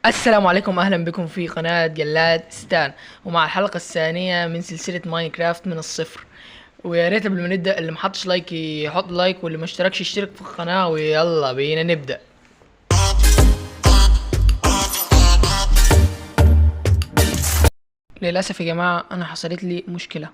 السلام عليكم، اهلا بكم في قناة جلاد ستان، ومع الحلقة الثانية من سلسلة ماينكرافت من الصفر. ويا ريت قبل ما نبدأ اللي محطش لايك يحط لايك، واللي ما اشتركش يشترك في القناة، ويلا بينا نبدأ. للأسف يا جماعة أنا حصلت لي مشكلة.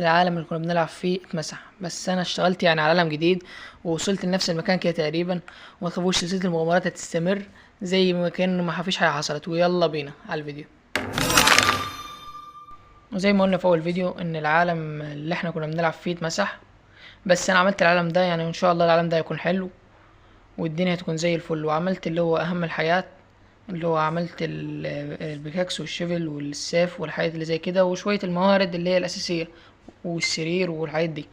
العالم اللي كنا بنلعب فيه اتمسح، بس أنا اشتغلت يعني على عالم جديد ووصلت لنفس المكان كده تقريبا. وما تخافوش، سلسلة المغامرات هتستمر زي ما كان ما فيش حاجة حصلت. ويلا بينا على الفيديو. وزي ما قلنا في اول فيديو ان العالم اللي احنا كنا بنلعب فيه اتمسح، بس انا عملت العالم ده يعني، وان شاء الله العالم ده هيكون حلو والدنيا هتكون زي الفل. وعملت اللي هو اهم الحاجات، اللي هو عملت البيكاكس والشيفل والسيف والحاجات اللي زي كده، وشوية الموارد اللي هي الاساسية والسرير والحاجات دي.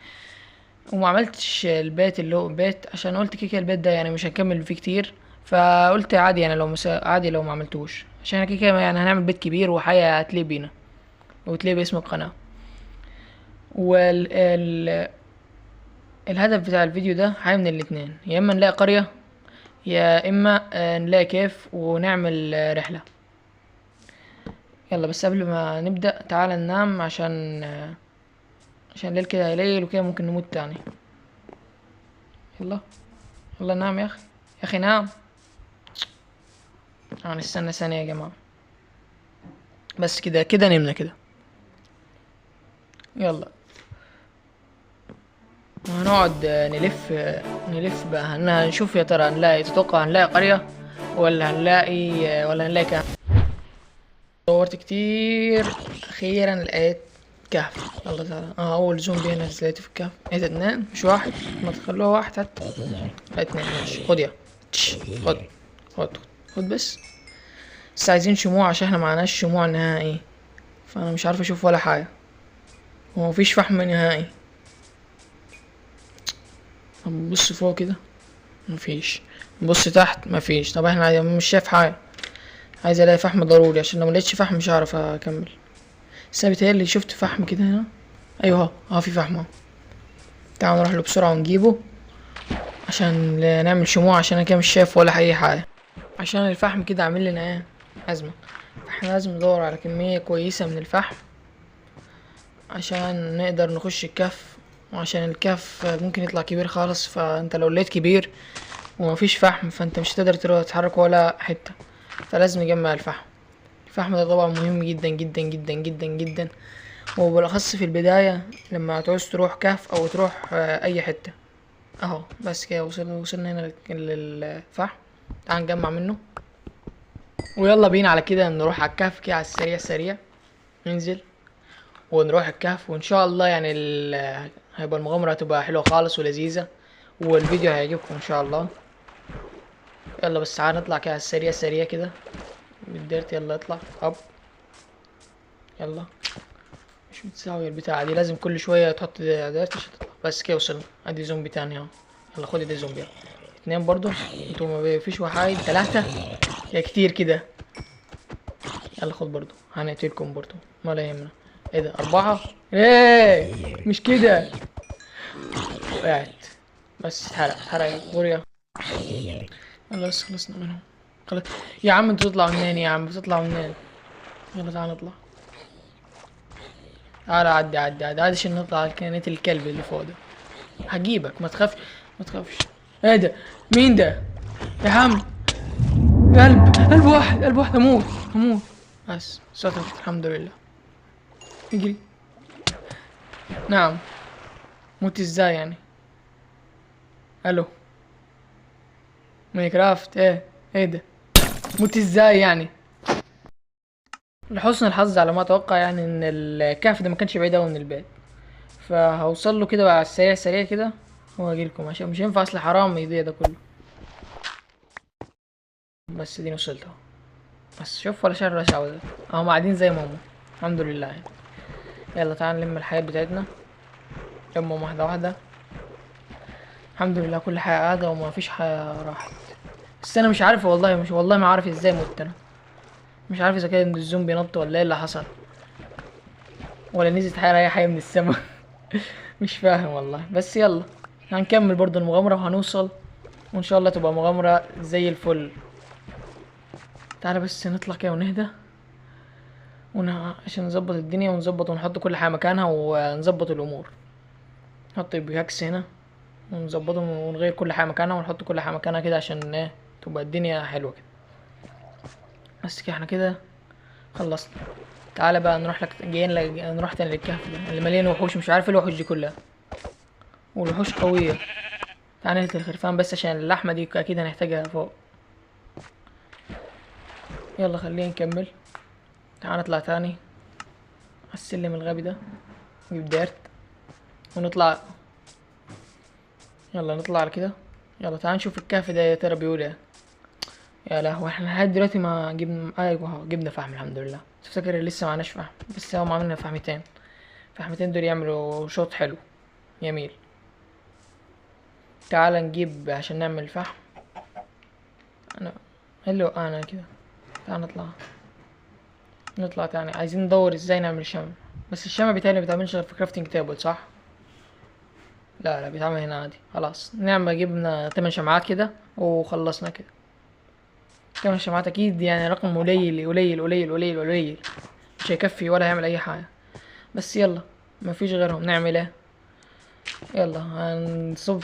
وما عملتش البيت اللي هو بيت، عشان قلت كده البيت ده يعني مش هنكمل فيه كتير. فقلت عادي يعني، لو عادي لو ما عملتوش، عشان كده يعني هنعمل بيت كبير وحاجة هتليق بينا وتليق باسم القناة. والهدف بتاع الفيديو ده حاجة من الاتنين: يا اما نلاقي قرية، يا اما نلاقي كيف ونعمل رحلة. يلا بس قبل ما نبدأ تعالى ننام، عشان الليل كده هيليل وكده ممكن نموت تاني. يلا يلا نام يا اخي، يا اخي نام. نستنى ثانية يا جماعة، بس كده كده نمنا كده. يلا هنقعد نلف بقى، هنشوف يا ترى تتوقع هنلاقي قرية ولا هنلاقي كهف. دورت كتير، اخيرا لقيت كهف. يلا تعالى. اول زومبي هنا لقيته في الكهف. ايه ده؟ اتنين مش واحد؟ ما تخلوه واحد حتى. لا اتنين ماشي. خد يا خد خد خد بس عايزين شموع، عشان احنا معناش شموع نهائي، فانا مش عارف اشوف ولا حاجة، ومفيش فحم نهائي. طب نبص فوق كده، مفيش. نبص تحت مفيش. طب احنا مش شايف حاجة. عايز الاقي فحم ضروري، عشان لو ملقتش فحم مش هعرف اكمل. بس انا بيتهيألي شفت فحم كده هنا. ايوه اهو في فحم اهو. تعالوا نروح له بسرعة ونجيبه، عشان نعمل شموع، عشان انا كده مش شايف ولا اي حاجة. عشان الفحم كده عامل لنا ايه؟ أزمة. احنا لازم ندور على كمية كويسة من الفحم عشان نقدر نخش الكهف. وعشان الكهف ممكن يطلع كبير خالص، فانت لو لقيت كبير ومفيش فحم فانت مش هتقدر تتحرك ولا حتة. فلازم نجمع الفحم. الفحم ده طبعا مهم جدا جدا جدا جدا جدا، وبالاخص في البداية لما تعوز تروح كهف او تروح اي حتة. اهو بس كده وصلنا هنا للفحم. تعال نجمع منه، ويلا بينا على كده نروح على الكهف كده على السريع سريع. ننزل ونروح الكهف، وان شاء الله يعني هيبقى المغامرة هتبقى حلوة خالص ولذيذة، والفيديو هيعجبكم ان شاء الله. يلا بس تعال نطلع كده على السريع سريع كده بالديرت. يلا اطلع هب. يلا مش متساوية البتاعة دي، لازم كل شوية تحط ديرت عشان تطلع. بس كده وصلنا. ادي زومبي تاني اهو. يلا خد دي زومبي اهو. اتنين برضو. انتوا ما فيش وحايد. تلاتة يا كتير كده. يلا خد برضو، هنقتلكم برضو ولا يهمنا. ايه ده؟ اربعة؟ ايه مش كده. وقعت. بس اتحرق يا غوريا. خلاص خلصنا منهم. خلاص يا عم. انتوا تطلعوا منين يا عم؟ بتطلعوا منين؟ يلا تعال نطلع. تعال عدي عشان نطلع على كائنات الكلب اللي فوق ده. هجيبك ما تخافش. ما تخافش. ايه ده؟ مين ده يا عم؟ قلب واحد. هموت. بس سترت الحمد لله. اجري. نعم. موت ازاي يعني؟ الو ماينكرافت. ايه ده؟ موت ازاي يعني؟ لحسن الحظ على ما اتوقع يعني ان الكهف ده ما كانش بعيد اوي من البيت، فهوصل له كده على السريع سريع كده واجيلكم، عشان مش ينفع. اصل حرام يضيع ده كله. بس دي وصلت اهو. بس شوف ولا شر ولا شعوذة، اهم قاعدين زي ما هم. الحمد لله يعني. يلا تعال نلم الحاجات بتاعتنا، لمهم واحدة واحدة. الحمد لله كل حاجة قاعدة وما فيش حاجة راحت. بس انا مش عارف والله، مش والله ما عارف ازاي مت انا. مش عارف اذا كان الزومبي نط ولا ايه اللي حصل، ولا نزلت حاجة اي حاجة من السما. مش فاهم والله. بس يلا هنكمل برضو المغامرة وهنوصل، وان شاء الله تبقى مغامرة زي الفل. تعالى بس نطلع كده ونهدى عشان نظبط الدنيا ونظبط ونحط كل حاجة مكانها ونظبط الأمور. نحط البيكاكس هنا ونظبطهم ونغير كل حاجة مكانها ونحط كل حاجة مكانها كده عشان ايه تبقى الدنيا حلوة كده. بس كده احنا كده خلصنا. تعالى بقى نروح نروح تاني للكهف ده اللي مليان وحوش، مش عارف ايه الوحوش دي كلها، والوحوش قوية. تعالى نقتل الخرفان بس عشان اللحمة دي اكيد هنحتاجها فوق. يلا خلينا نكمل. تعالى نطلع تاني على السلم الغبي ده، نجيب ديرت ونطلع. يلا نطلع على كده. يلا تعالى نشوف الكهف ده يا ترى بيقول ايه. يا لهوي احنا لحد دلوقتي ما جبنا، ايوه جبنا فحم الحمد لله. تفتكر لسه معناش فحم، بس هم عملنا فحمتين. فحمتين دول يعملوا شوط حلو جميل. تعال نجيب عشان نعمل فحم. انا هلو انا كده. تعال نطلع تاني. عايزين ندور ازاي نعمل شمع، بس الشمع بتاعي بيتعملش غير في كرافتنج تيبل صح؟ لا بيتعمل هنا عادي. خلاص نعمل جبنا 8 شمعات كده وخلصنا كده. 8 شمعات اكيد يعني رقم قليل قليل قليل قليل قليل، مش هيكفي ولا هيعمل اي حاجة. بس يلا مفيش غيرهم، نعمل ايه؟ يلا هنصب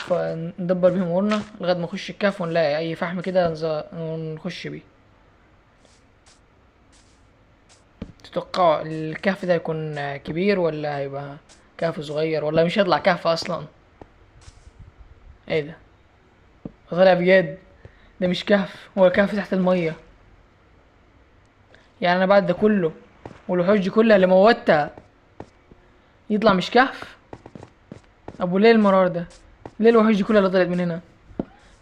ندبر بيهم امورنا لغايه ما نخش الكهف ونلاقي اي فحم كده ونخش بيه. تتوقع الكهف ده يكون كبير ولا هيبقى كهف صغير ولا مش هيطلع كهف اصلا؟ ايه ده؟ طلع بجد. ده مش كهف، هو كهف تحت الميه. يعني انا بعد ده كله والوحوش دي كلها اللي موتها يطلع مش كهف؟ ابو ليه المرار ده؟ ليه الوحوش دي كلها اللي طلعت من هنا؟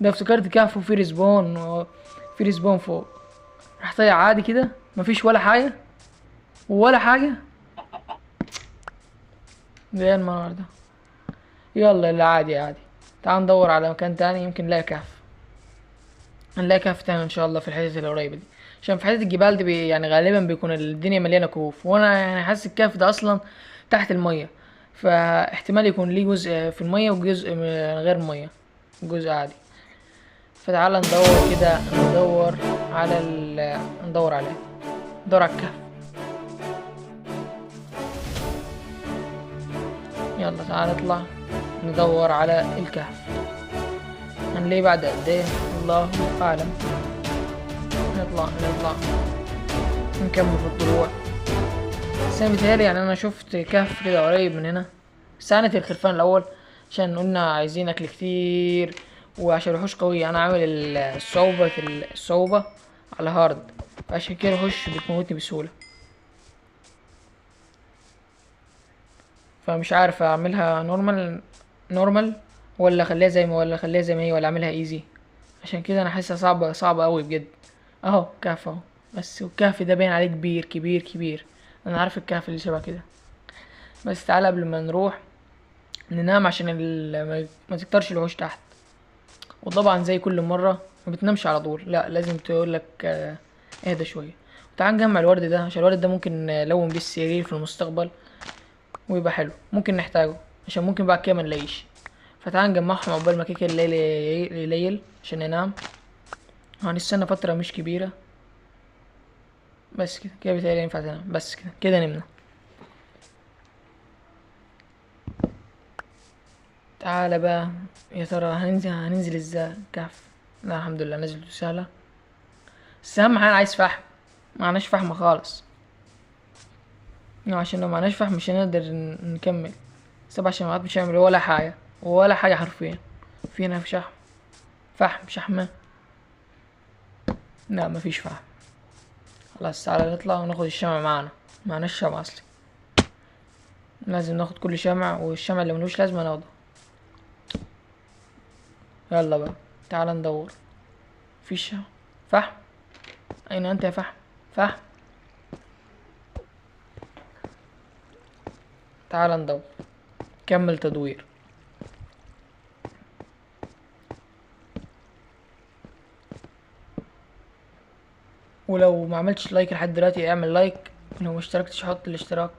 ده افتكرت كهف وفي ريسبون وفي ريسبون فوق، راح طلع عادي كده مفيش ولا حاجه ولا حاجه. ده ايه المرار ده؟ يلا لا عادي عادي. تعال ندور على مكان تاني يمكن نلاقي كهف. هنلاقي كهف تاني ان شاء الله في الحتت القريبه دي، عشان في حتت الجبال دي يعني غالبا بيكون الدنيا مليانه كهوف، وانا يعني حاسس الكهف ده اصلا تحت الميه، فاحتمال يكون ليه جزء في الميه وجزء من غير الميه، جزء عادي. فتعالى ندور كده، ندور عليه، ندور على الكهف. يلا تعالى نطلع ندور على الكهف. هنلاقيه بعد قد ايه الله اعلم. نطلع نكمل في الطلوع. بس انا بيتهيألي يعني انا شفت كهف كده قريب من هنا، بس انا الخرفان الاول عشان قلنا عايزين اكل كتير وعشان الوحوش قوية. انا عامل الصعوبة على هارد، فعشان كده الوحوش بتموتني بسهولة. فمش عارف اعملها نورمال ولا اخليها زي ما هي ولا اعملها ايزي. عشان كده انا حاسسها صعبة قوي بجد. اهو كهف اهو، بس الكهف ده باين عليه كبير كبير كبير. انا عارف الكهف اللي شبه كده. بس تعالى قبل ما نروح ننام عشان ما تكترش الوحوش تحت. وطبعا زي كل مرة ما بتنامش على طول، لا لازم تقولك اهدى شوية. وتعال نجمع الورد ده عشان الورد ده ممكن نلون بيه السرير في المستقبل ويبقى حلو، ممكن نحتاجه عشان ممكن بعد كده منلاقيش. فتعال نجمعهم عقبال ما كيكه الليل يليل عشان ننام. هنستنى فترة مش كبيرة. بس كده بتهيألي ينفع تنام. بس كده نمنا. تعالى بقى يا ترى هننزل ازاي كهف؟ لا الحمد لله نزلت سهلة، بس اهم حاجة عايز فحم. معناش فحم خالص، عشان لو معناش فحم مش هنقدر نكمل 7 شمعات، مش هنعمل ولا حاجة ولا حاجة حرفيا. فينا في شحمة. لا مفيش فحم. خلاص تعالى نطلع وناخد الشمع معانا. معناش شمع اصلي، لازم ناخد كل شمع، والشمع اللي ملوش لازمة ناخده. يلا بقى تعالى ندور. فيش فحم. اين انت يا فحم؟ تعالى ندور. كمل تدوير. ولو ما عملتش لايك لحد دلوقتي اعمل لايك، لو ما اشتركتش حط الاشتراك.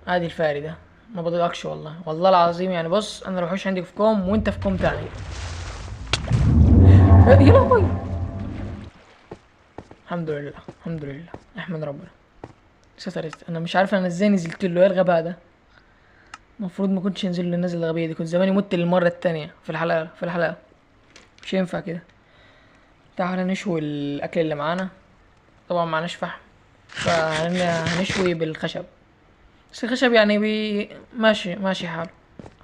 ادي الفاري ده ما بضيعكش والله العظيم. يعني بص انا الوحوش عندي في كوم وانت في كوم تاني. يا لهوي الحمد لله الحمد لله، احمد ربنا. سترت. انا مش عارف انا ازاي نزلت له، ايه الغباء ده؟ المفروض ما كنتش انزل له النزله الغبيه دي، كنت زماني مت للمره التانية في الحلقه. مش ينفع كده. تعالى نشوي الاكل اللي معانا. طبعا معناش فحم، فهنشوي بالخشب. بس الخشب يعني ماشي ماشي حاله.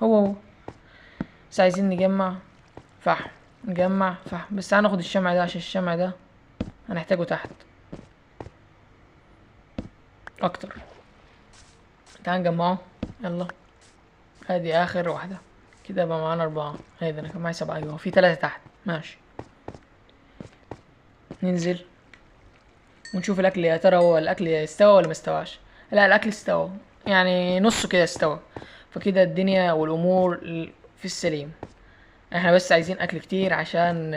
هو بس عايزين نجمع فحم. نجمع فحم، بس تعالى ناخد الشمع ده عشان الشمع ده هنحتاجه تحت اكتر. تعال نجمعه. يلا. ادي اخر واحدة. كده بقى معانا 4. هيدا انا كان معايا 7. ايوه في 3 تحت. ماشي. ننزل ونشوف الاكل، يا ترى هو الاكل استوى ولا مستواش. لا الاكل استوى، يعني نصه كده استوى. فكده الدنيا والامور في السليم. احنا بس عايزين اكل كتير عشان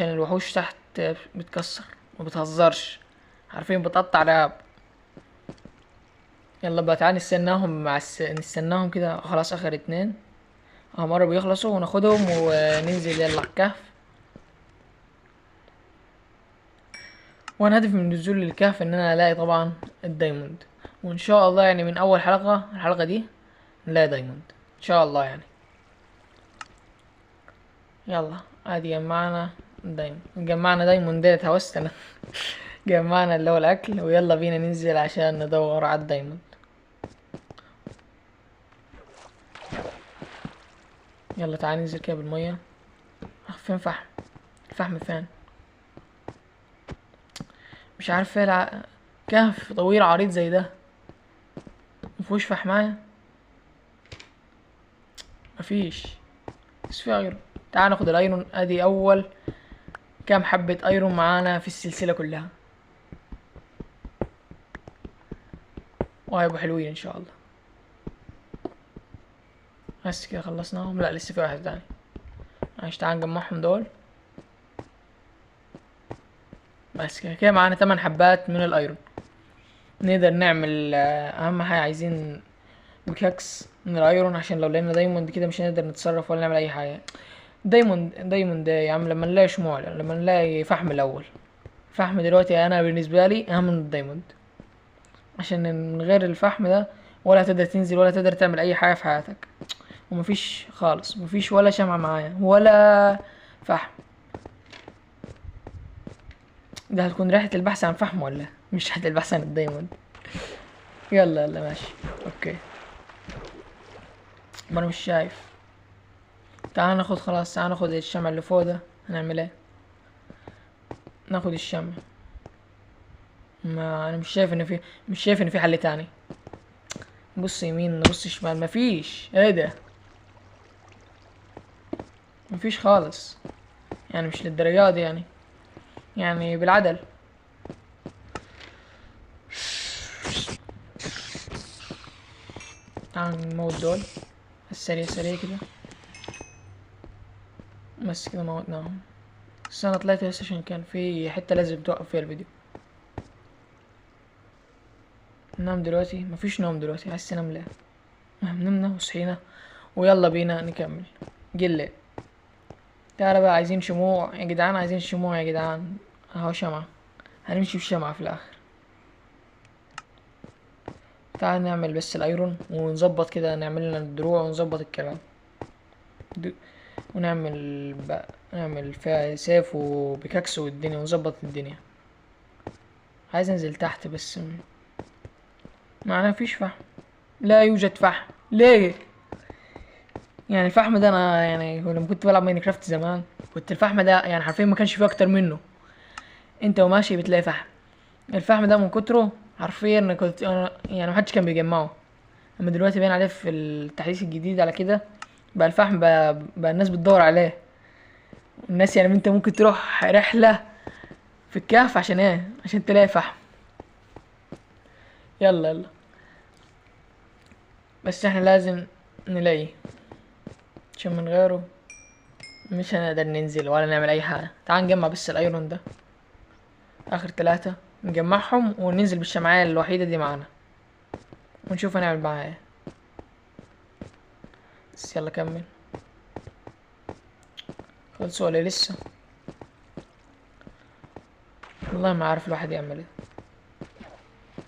الوحوش تحت بتكسر ما بتهزرش، عارفين بتقطع رقاب. يلا بقى تعالى نستناهم نستناهم كده. خلاص اخر 2 مرة بيخلصوا وناخدهم وننزل يلا الكهف. وانا هدفي من نزول الكهف ان انا الاقي طبعا الدايموند، وان شاء الله يعني من اول الحلقة دي نلاقي دايموند ان شاء الله يعني. يلا ادي جمعنا دايموند ديت هوست انا. جمعنا اللي هو الاكل، ويلا بينا ننزل عشان ندور على الدايموند. يلا تعالى ننزل كده بالمية. فين فحم؟ الفحم فين؟ مش عارف فين كهف طويل عريض زي ده مفيهوش فحماية. مفيش. بس في ايرون. تعال ناخد الايرون. ادي اول كام حبة ايرون معانا في السلسلة كلها، وهيبقوا حلوين ان شاء الله. بس كده خلصناهم. لا لسه في واحد تاني. ماشي تعال نجمعهم دول. بس كده معانا 8 حبات من الايرون. نقدر نعمل اهم حاجة عايزين بيكاكس من الايرون، عشان لو لقينا دايموند كده مش هنقدر نتصرف ولا نعمل اي حاجة. دايموند يا عم لما نلاقي شموع، لما نلاقي فحم الاول. فحم دلوقتي انا بالنسبة لي اهم من الدايموند، عشان من غير الفحم ده ولا هتقدر تنزل ولا تقدر تعمل اي حاجة في حياتك. ومفيش خالص، مفيش ولا شمعة معايا ولا فحم. ده هتكون ريحة البحث عن فحم ولا مش ريحة البحث عن الدايموند؟ يلا يلا ماشي. اوكي. ما انا مش شايف. تعال ناخد الشمع اللي فوق ده. هنعمل ايه؟ ناخد الشمع. ما انا مش شايف ان في حل تاني. نبص يمين نبص شمال، مفيش. ايه ده؟ مفيش خالص. يعني مش للدرجة دي يعني بالعدل. تعال نموت دول السريع سريع كده. بس كده موتناهم. بس انا طلعت بس عشان كان في حتة لازم توقف فيها الفيديو. ننام دلوقتي؟ مفيش نوم دلوقتي. عايز تنام ليه؟ نمنا وصحينا ويلا بينا نكمل جلة. تعالى بقى، عايزين شموع يا جدعان، عايزين شموع يا جدعان. اهو شمعة. هنمشي بشمعة في الاخر. تعال نعمل بس الايرون ونظبط كده، نعمل لنا الدروع ونظبط الكلام. ونعمل بقى نعمل فيها سيف وبيكاكس والدنيا ونظبط الدنيا. عايز انزل تحت بس معنا فيش فحم. لا يوجد فحم. ليه؟ يعني الفحم ده انا يعني لما كنت بلعب ماينكرافت زمان كنت الفحم ده يعني حرفيا ما كانش فيه اكتر منه. انت وماشي بتلاقي فحم. الفحم ده من كتره حرفيا انا كنت يعني محدش كان بيجمعه. اما دلوقتي باين عليه في التحديث الجديد على كده بقى الفحم بقى الناس بتدور عليه. الناس يعني انت ممكن تروح رحلة في الكهف عشان ايه؟ عشان تلاقي فحم. يلا يلا. بس احنا لازم نلاقي، عشان من غيره مش هنقدر ننزل ولا نعمل اي حاجة. تعال نجمع بس الايرون ده. اخر 3 نجمعهم وننزل بالشمعية الوحيدة دي معانا ونشوف هنعمل معاها ايه. بس يلا كمل. خلصوا ولا لسه؟ والله ما عارف الواحد يعمل ايه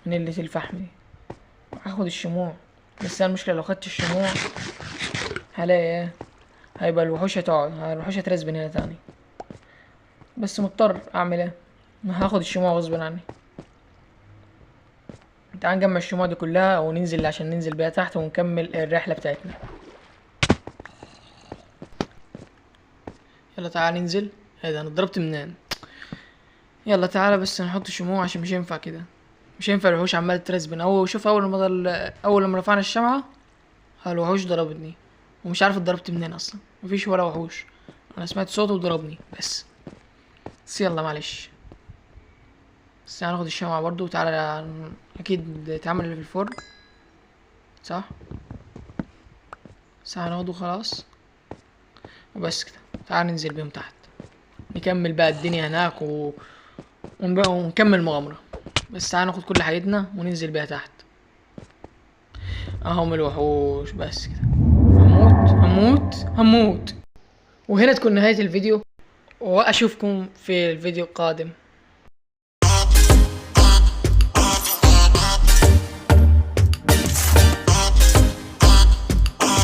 من قلة الفحم دي. هاخد الشموع، بس أنا المشكلة لو خدت الشموع هلاقي ايه، هيبقى الوحوش هتقعد، الوحوش هترسبن هنا تاني، بس مضطر اعمل ايه، هاخد الشموع غصب عني. تعال نجمع الشموع دي كلها وننزل عشان ننزل بيها تحت ونكمل الرحلة بتاعتنا. يلا تعال ننزل. ايه ده، انا اتضربت منين؟ يلا تعالى بس نحط الشموع عشان مش هينفع كده، مش هينفع الوحوش عمالة ترسبن. شوف اول لما رفعنا الشمعة الوحوش ضربتني ومش عارف اتضربت منين اصلا، مفيش ولا وحوش، انا سمعت صوته وضربني بس يلا معلش. بس تعالى ناخد الشمعة برضو، تعالى اكيد اتعمل اللي في الفرن صح، بس هناخده خلاص وبس كده. تعالى ننزل بيهم تحت نكمل بقى الدنيا هناك ونكمل مغامرة. بس تعالى ناخد كل حاجتنا وننزل بيها تحت اهم الوحوش. بس كده هموت. وهنا تكون نهاية الفيديو، واشوفكم في الفيديو القادم.